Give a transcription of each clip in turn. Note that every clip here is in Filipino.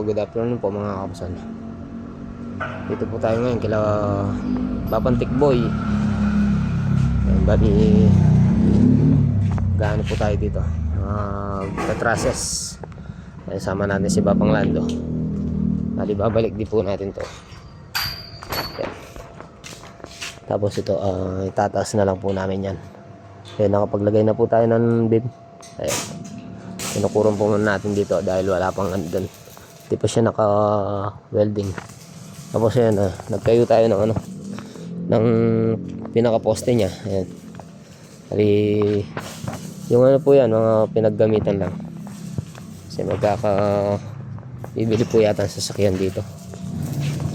good afternoon po mga kapasan. Dito po tayo ngayon kila Babantik Boy. Bali, gaano po tayo dito? Katrases. Sama natin si Babang Lando. Bali, babalik din po natin to. Yan. Tapos ito, itataas na lang po namin yan. Kaya nakapaglagay na po tayo ng bib. Ayan. Kinukurong po natin dito dahil wala pang andun. Hindi pa siya naka-welding. Tapos yan, nagtayo tayo ng ng pinaka-poste niya. Ayan. Bali, yung po yan, mga pinaggamitan lang. Kasi bibili po yata ang sasakyan dito.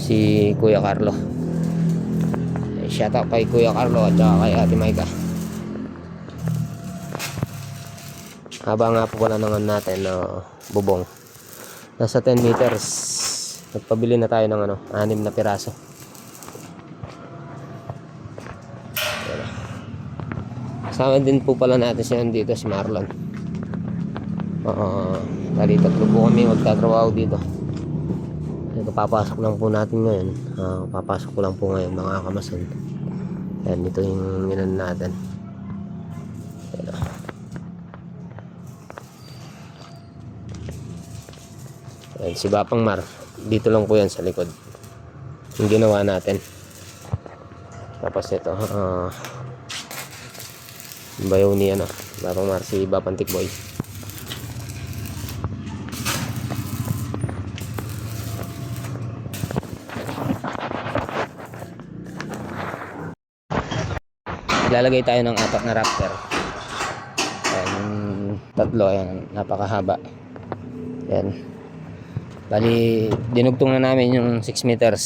Si Kuya Carlo. Shout out kay Kuya Carlo at saka kay Ate Maika. Haba nga po pala naman natin bubong. Nasa 10 meters. Nagpabili na tayo ng 6 na piraso. Kasama din po pala natin siya dito, si Marlon. Dali tatlo po kami magtatrabaho dito. Ito, papasok lang po natin ngayon. Papasok ko lang po ngayon mga kamason. Yan, ito yung minan natin. Yan. Ayan, si Bapang Mar, dito lang po yan sa likod yung ginawa natin. Tapos ito bayaw ni Bapang Mar, si Babantik Boy. Lalagay tayo ng 4 na raptor. Ayan, tatlo, ayan, napakahaba. Ayan. Bali, dinugtong na namin yung 6 meters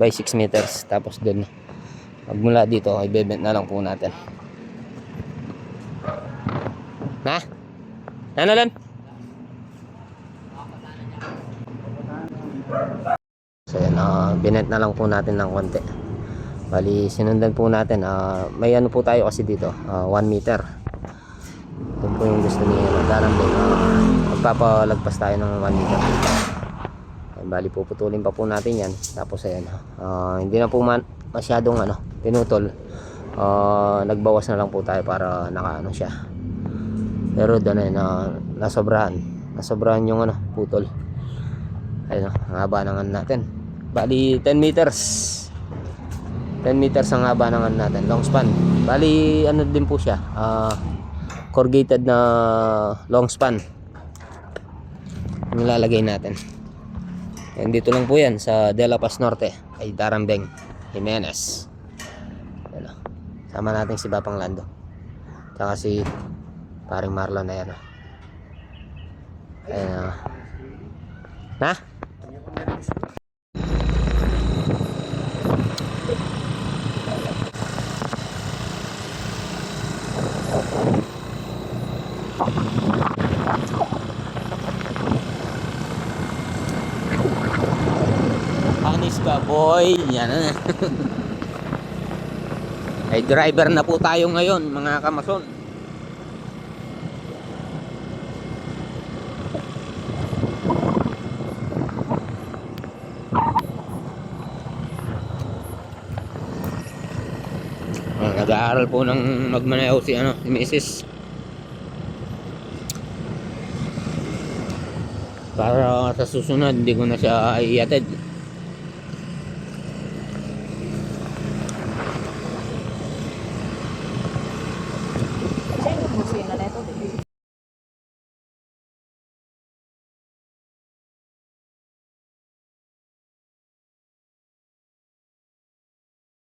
by 6 meters. Tapos dun, magmula dito, ibebent na lang po natin. Na? Lan? So yan, binent na lang po natin ng konti. Bali, sinundan po natin. May po tayo kasi dito, 1 meter. Ito po yung gusto niya. Darambay, magpapalagpas tayo ng 1 meter. Bali, puputulin pa po natin yan. Tapos ayan, hindi na po masyadong pinutol. Nagbawas na lang po tayo para nakaano siya. Pero doon ay nasobrahan yung putol. Ayun, ang haba ng natin. Bali, 10 meters. 10 meters ang haba ng natin, long span. Bali, din po siya, corrugated na long span ang lalagay natin. And dito lang po yan sa De La Paz Norte ay Darambeng, Jimenez. Sama natin si Bapang Lando tsaka si paring Marlon na yan. Ayan, na? Anis ka boy, yan na. Ay driver na po tayo ngayon mga kamason. Nag-aaral po ng magmaneho si Mrs. Para sa susunod hindi ko na siya iatid.